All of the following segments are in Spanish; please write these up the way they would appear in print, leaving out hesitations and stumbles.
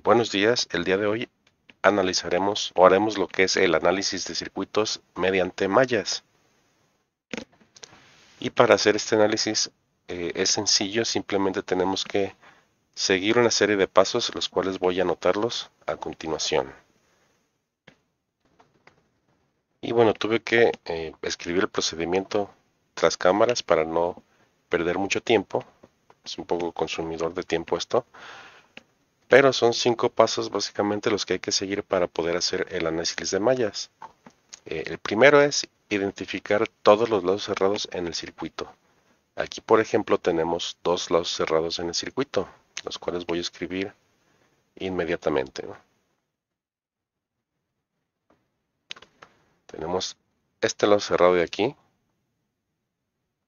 Buenos días, el día de hoy analizaremos o haremos lo que es el análisis de circuitos mediante mallas. Y para hacer este análisis es sencillo, simplemente tenemos que seguir una serie de pasos, los cuales voy a anotarlos a continuación. Y bueno, tuve que escribir el procedimiento tras cámaras para no perder mucho tiempo. Es un poco consumidor de tiempo esto. Pero son 5 pasos básicamente los que hay que seguir para poder hacer el análisis de mallas. El primero es identificar todos los lados cerrados en el circuito. Aquí, por ejemplo, tenemos dos lados cerrados en el circuito, los cuales voy a escribir inmediatamente, ¿no? Tenemos este lado cerrado de aquí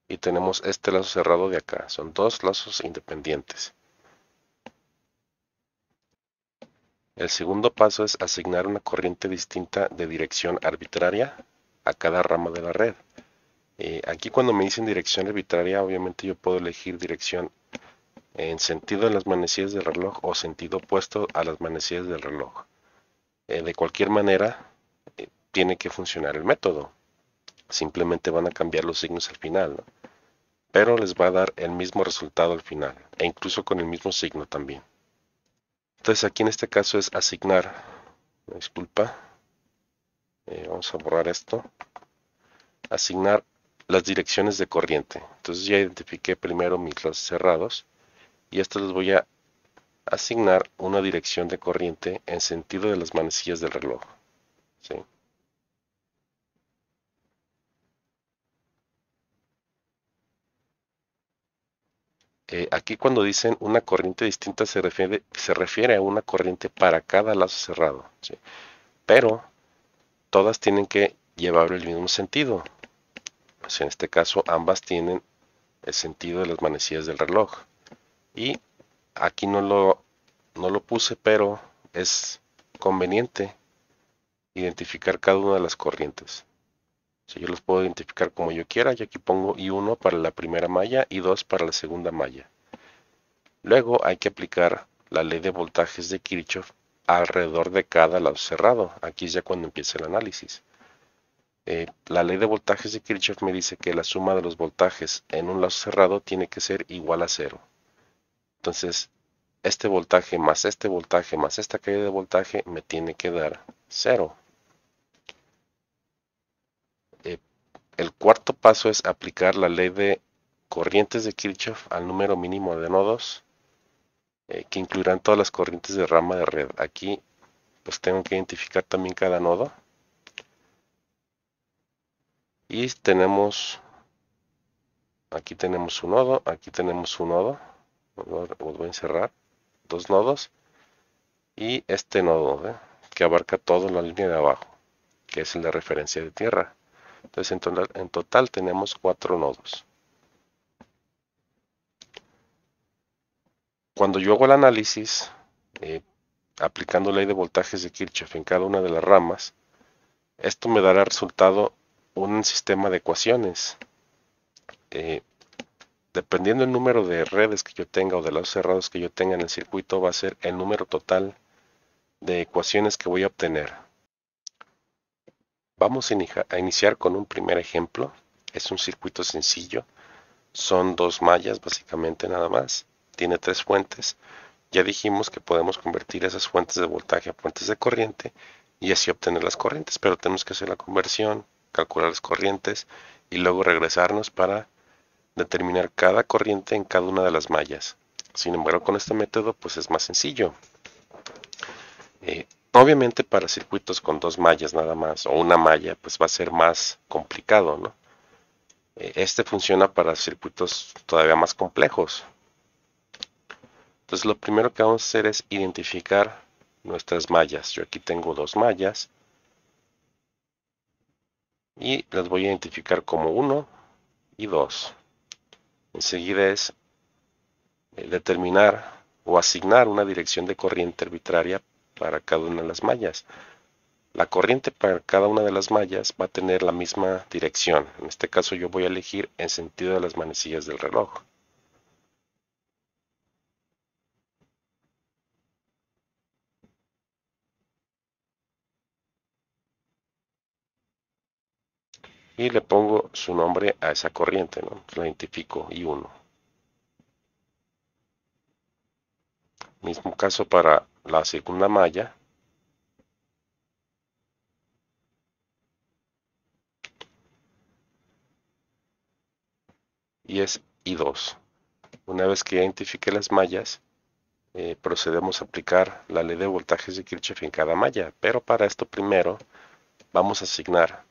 y tenemos este lado cerrado de acá. Son dos lazos independientes. El segundo paso es asignar una corriente distinta de dirección arbitraria a cada rama de la red. Aquí cuando me dicen dirección arbitraria, obviamente yo puedo elegir dirección en sentido de las manecillas del reloj o sentido opuesto a las manecillas del reloj. De cualquier manera, tiene que funcionar el método. Simplemente van a cambiar los signos al final, ¿no? Pero les va a dar el mismo resultado al final, e incluso con el mismo signo también. Entonces aquí en este caso es asignar, disculpa, vamos a borrar esto, asignar las direcciones de corriente. Entonces ya identifiqué primero mis lados cerrados y estos les voy a asignar una dirección de corriente en sentido de las manecillas del reloj, ¿sí? Aquí cuando dicen una corriente distinta se refiere a una corriente para cada lazo cerrado, ¿sí? Pero todas tienen que llevar el mismo sentido. Pues en este caso ambas tienen el sentido de las manecillas del reloj. Y aquí no lo puse, pero es conveniente identificar cada una de las corrientes. Si yo los puedo identificar como yo quiera, y aquí pongo I1 para la primera malla y 2 para la segunda malla. Luego hay que aplicar la ley de voltajes de Kirchhoff alrededor de cada lado cerrado. Aquí es ya cuando empieza el análisis. La ley de voltajes de Kirchhoff me dice que la suma de los voltajes en un lado cerrado tiene que ser igual a cero. Entonces, este voltaje más esta caída de voltaje me tiene que dar cero. Eh, el cuarto paso es aplicar la ley de corrientes de Kirchhoff al número mínimo de nodos, que incluirán todas las corrientes de rama de red. Aquí pues tengo que identificar también cada nodo. Y aquí tenemos un nodo, aquí tenemos un nodo. Los voy a encerrar, dos nodos. Y este nodo, que abarca toda la línea de abajo, que es el de referencia de tierra. Entonces en total tenemos 4 nodos. Cuando yo hago el análisis, aplicando ley de voltajes de Kirchhoff en cada una de las ramas, esto me dará resultado un sistema de ecuaciones. Dependiendo del número de redes que yo tenga o de lados cerrados que yo tenga en el circuito, va a ser el número total de ecuaciones que voy a obtener. Vamos a iniciar con un primer ejemplo. Es un circuito sencillo. Son dos mallas básicamente nada más. Tiene 3 fuentes. Ya dijimos que podemos convertir esas fuentes de voltaje a fuentes de corriente y así obtener las corrientes, pero tenemos que hacer la conversión, calcular las corrientes y luego regresarnos para determinar cada corriente en cada una de las mallas. Sin embargo, con este método pues es más sencillo. Obviamente para circuitos con 2 mallas nada más o una malla pues va a ser más complicado, ¿no? Este funciona para circuitos todavía más complejos. Entonces lo primero que vamos a hacer es identificar nuestras mallas. Yo aquí tengo 2 mallas y las voy a identificar como 1 y 2. Enseguida es determinar o asignar una dirección de corriente arbitraria para cada una de las mallas. La corriente para cada una de las mallas va a tener la misma dirección. En este caso yo voy a elegir en sentido de las manecillas del reloj. y le pongo su nombre a esa corriente, ¿no? La identifico I1. Mismo caso para la segunda malla. Y es I2. Una vez que identifique las mallas, procedemos a aplicar la ley de voltajes de Kirchhoff en cada malla. Pero para esto primero vamos a asignar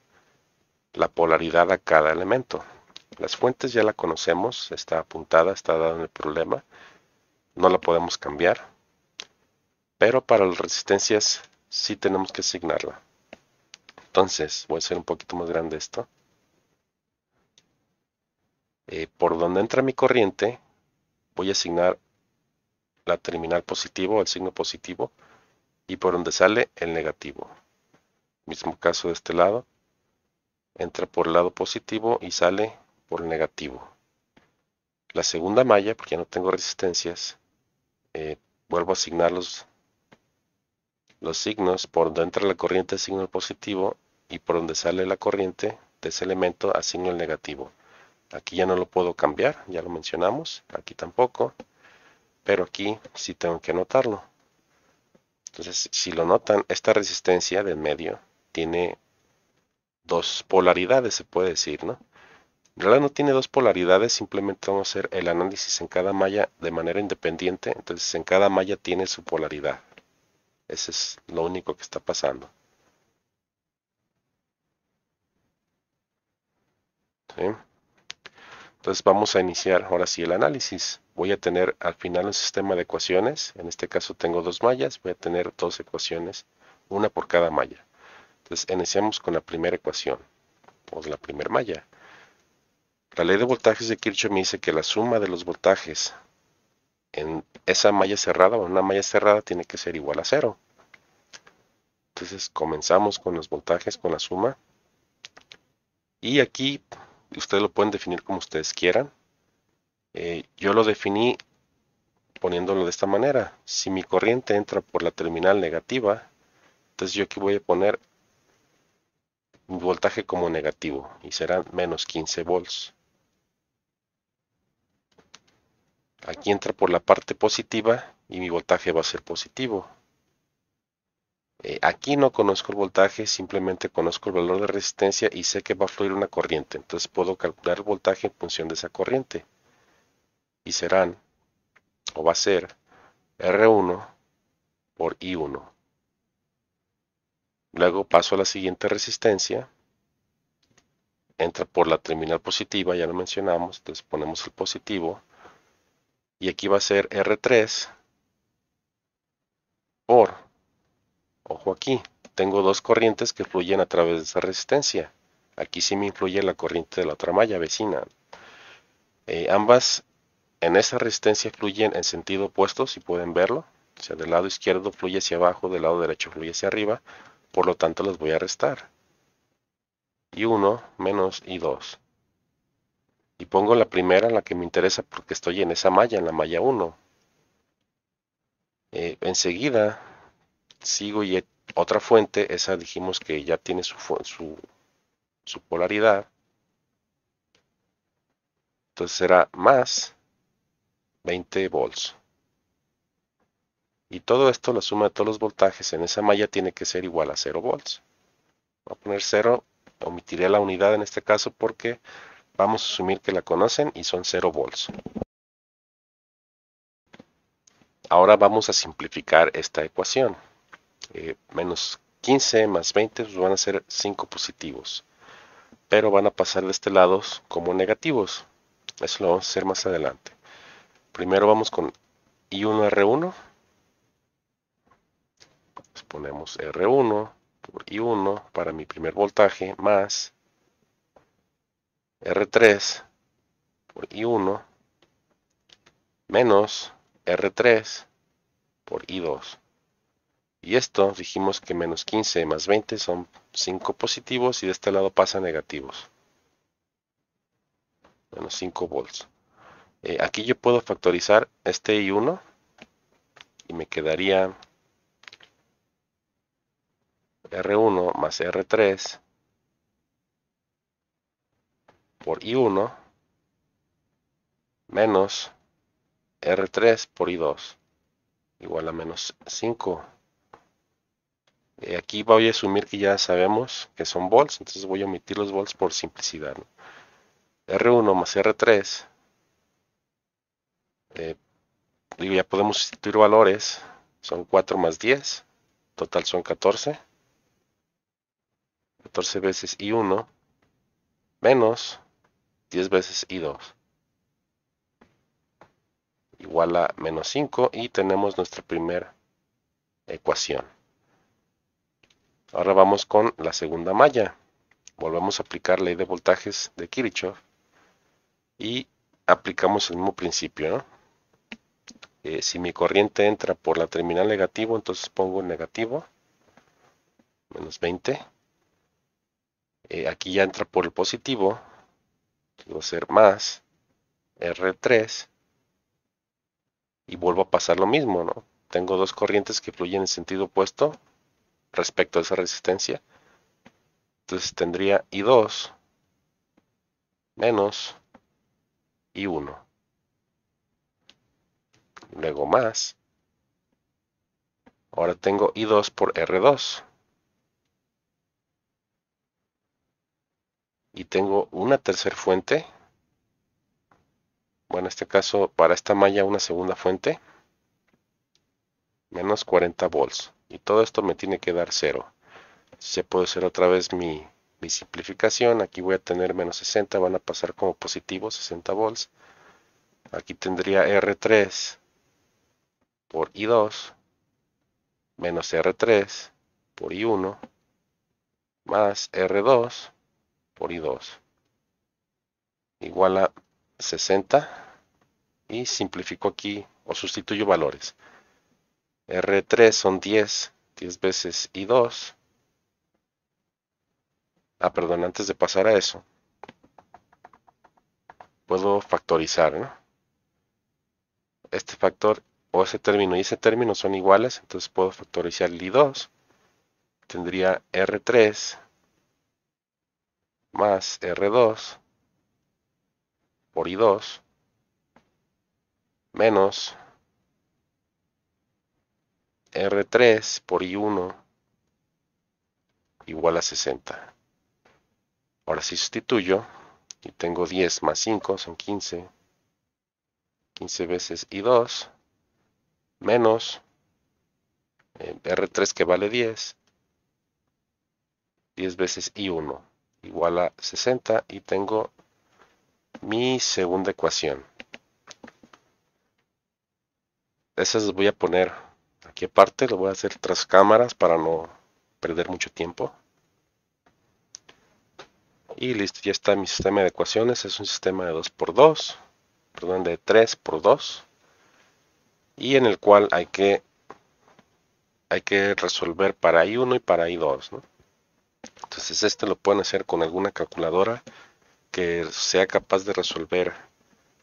la polaridad a cada elemento. Las fuentes ya la conocemos, está apuntada, está dada en el problema. No la podemos cambiar. Pero para las resistencias sí tenemos que asignarla. Entonces, voy a hacer un poquito más grande esto. Por donde entra mi corriente, voy a asignar la terminal positivo, el signo positivo, y por donde sale el negativo. Mismo caso de este lado, entra por el lado positivo y sale por el negativo. La segunda malla, porque ya no tengo resistencias, vuelvo a asignar los signos por donde entra la corriente asigno el positivo y por donde sale la corriente de ese elemento asigno el negativo. Aquí ya no lo puedo cambiar, ya lo mencionamos, aquí tampoco, pero aquí sí tengo que anotarlo. Entonces, si lo notan, esta resistencia del medio tiene dos polaridades, se puede decir, ¿no? En realidad no tiene dos polaridades, simplemente vamos a hacer el análisis en cada malla de manera independiente, entonces en cada malla tiene su polaridad. Ese es lo único que está pasando. ¿Sí? Entonces vamos a iniciar ahora sí el análisis. Voy a tener al final un sistema de ecuaciones, en este caso tengo dos mallas, voy a tener dos ecuaciones, una por cada malla. Entonces iniciamos con la primera ecuación, o la primera malla. La ley de voltajes de Kirchhoff me dice que la suma de los voltajes en esa malla cerrada o en una malla cerrada tiene que ser igual a cero. Entonces comenzamos con los voltajes, con la suma. Y aquí ustedes lo pueden definir como ustedes quieran. Yo lo definí poniéndolo de esta manera. Si mi corriente entra por la terminal negativa, entonces yo aquí voy a poner mi voltaje como negativo y serán menos 15 volts. Aquí entra por la parte positiva y mi voltaje va a ser positivo. Aquí no conozco el voltaje, simplemente conozco el valor de resistencia y sé que va a fluir una corriente. Entonces puedo calcular el voltaje en función de esa corriente. Y serán, o va a ser, R1 por I1. Luego paso a la siguiente resistencia. Entra por la terminal positiva, ya lo mencionamos, entonces ponemos el positivo. Y aquí va a ser R3 por, ojo aquí, tengo dos corrientes que fluyen a través de esa resistencia. Aquí sí me influye la corriente de la otra malla vecina. Ambas en esa resistencia fluyen en sentido opuesto, si pueden verlo. O sea, del lado izquierdo fluye hacia abajo, del lado derecho fluye hacia arriba. Por lo tanto, los voy a restar. I1 menos I2. Y pongo la primera, la que me interesa, porque estoy en esa malla, en la malla 1. Enseguida sigo y otra fuente, esa dijimos que ya tiene su polaridad. Entonces será más 20 volts. Y todo esto, la suma de todos los voltajes en esa malla tiene que ser igual a 0 volts. Voy a poner 0, omitiré la unidad en este caso porque vamos a asumir que la conocen y son 0 volts. Ahora vamos a simplificar esta ecuación. Menos 15 más 20 pues van a ser 5 positivos, pero van a pasar de este lado como negativos. Eso lo vamos a hacer más adelante. Primero vamos con I1R1. Pues ponemos R1 por I1 para mi primer voltaje más R3 por I1 menos R3 por I2. Y esto dijimos que menos 15 más 20 son 5 positivos y de este lado pasa negativos. Menos 5 volts. Aquí yo puedo factorizar este I1 y me quedaría R1 más R3 por I1 menos R3 por I2 igual a menos 5. Aquí voy a asumir que ya sabemos que son volts, entonces voy a omitir los volts por simplicidad, ¿no? R1 más R3, digo, ya podemos sustituir valores, son 4 más 10, total son 14, 14 veces I1 menos 10 veces I2 igual a menos 5 y tenemos nuestra primera ecuación. Ahora vamos con la segunda malla. Volvemos a aplicar ley de voltajes de Kirchhoff y aplicamos el mismo principio, ¿no? Si mi corriente entra por la terminal negativo, entonces pongo negativo, menos 20. Aquí ya entra por el positivo, va a ser más R3 y vuelvo a pasar lo mismo, ¿no? Tengo dos corrientes que fluyen en sentido opuesto respecto a esa resistencia. Entonces tendría I2 menos I1. Luego más. Ahora tengo I2 por R2. Y tengo una tercera fuente. Bueno, en este caso, para esta malla, una segunda fuente. Menos 40 volts. Y todo esto me tiene que dar 0. Se puede hacer otra vez mi simplificación. Aquí voy a tener menos 60. Van a pasar como positivos 60 volts. Aquí tendría R3 por I2 menos R3 por I1 más R2 por I2 igual a 60 y simplifico aquí o sustituyo valores. R3 son 10 veces I2. Perdón, antes de pasar a eso, puedo factorizar, ¿no? Este factor o ese término y ese término son iguales, entonces puedo factorizar el I2. Tendría R3 más R2 por I2 menos R3 por I1 igual a 60. Ahora sí sustituyo y tengo 10 más 5 son 15. 15 veces I2 menos R3 que vale 10. 10 veces I1 igual a 60 y tengo mi segunda ecuación. Esas las voy a poner aquí aparte, lo voy a hacer tras cámaras para no perder mucho tiempo. Y listo, ya está mi sistema de ecuaciones, es un sistema de 2x2, perdón, de 3x2, y en el cual hay que resolver para I1 y para I2, ¿no? Entonces este lo pueden hacer con alguna calculadora que sea capaz de resolver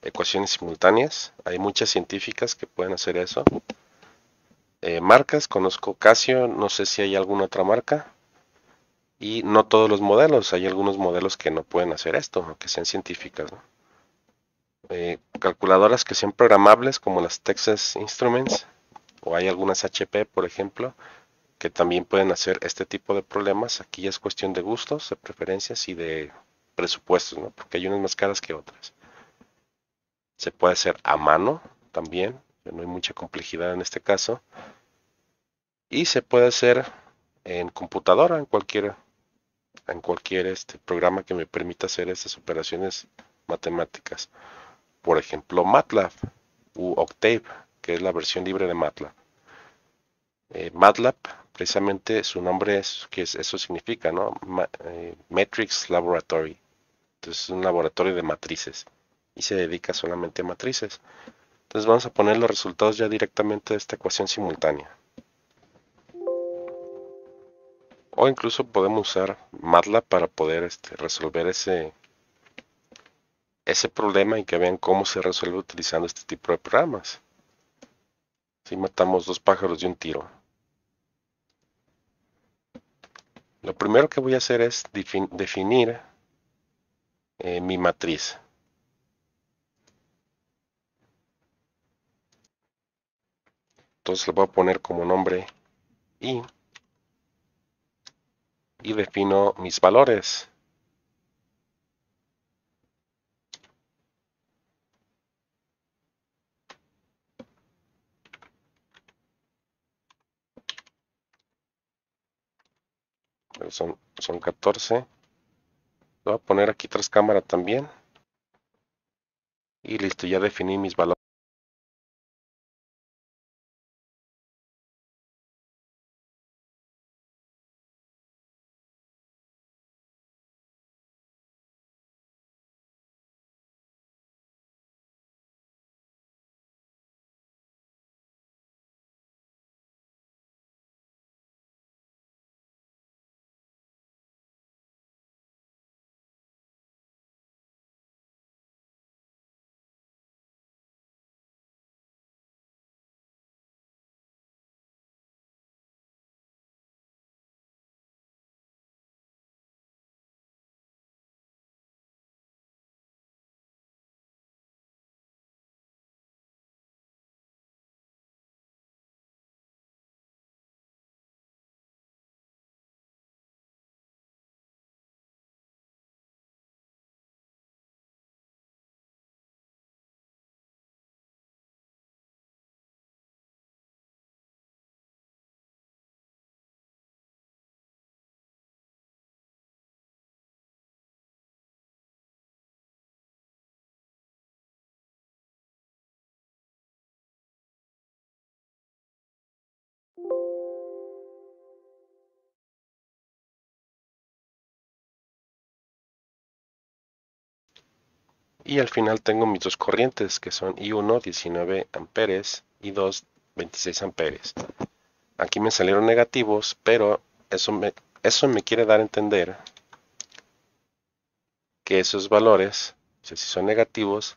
ecuaciones simultáneas. Hay muchas científicas que pueden hacer eso. Marcas, conozco Casio, no sé si hay alguna otra marca. Y no todos los modelos, hay algunos modelos que no pueden hacer esto, aunque sean científicas, ¿no? Calculadoras que sean programables como las Texas Instruments o hay algunas HP, por ejemplo, que también pueden hacer este tipo de problemas. Aquí ya es cuestión de gustos, de preferencias y de presupuestos, ¿no? Porque hay unas más caras que otras. Se puede hacer a mano también, no hay mucha complejidad en este caso. Y se puede hacer en computadora, en cualquier programa que me permita hacer estas operaciones matemáticas. Por ejemplo, MATLAB u Octave, que es la versión libre de MATLAB. MATLAB, precisamente su nombre es, que eso significa, ¿no? Matrix Laboratory. Entonces es un laboratorio de matrices y se dedica solamente a matrices. Entonces vamos a poner los resultados ya directamente de esta ecuación simultánea. O incluso podemos usar MATLAB para poder resolver ese problema y que vean cómo se resuelve utilizando este tipo de programas. Si matamos dos pájaros de un tiro. Lo primero que voy a hacer es definir mi matriz. Entonces le voy a poner como nombre I y defino mis valores. Son 14. Le voy a poner aquí tras cámara también. Y listo, ya definí mis valores. Y al final tengo mis dos corrientes que son I1 19 amperes y 2 26 amperes. Aquí me salieron negativos, pero eso me quiere dar a entender que esos valores, o sea, si son negativos,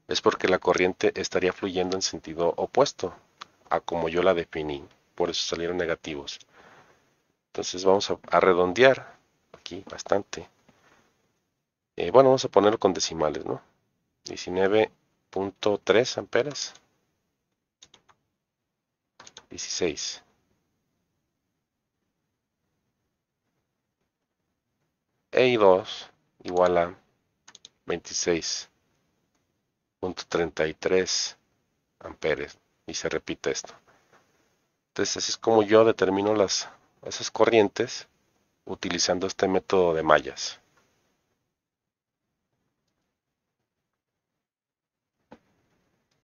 es porque la corriente estaría fluyendo en sentido opuesto a como yo la definí. Por eso salieron negativos. Entonces vamos a redondear aquí bastante. Bueno, vamos a ponerlo con decimales, ¿no? 19.3 amperes. 16. EI2 igual a 26.33 amperes. Y se repite esto. Entonces así es como yo determino esas corrientes utilizando este método de mallas.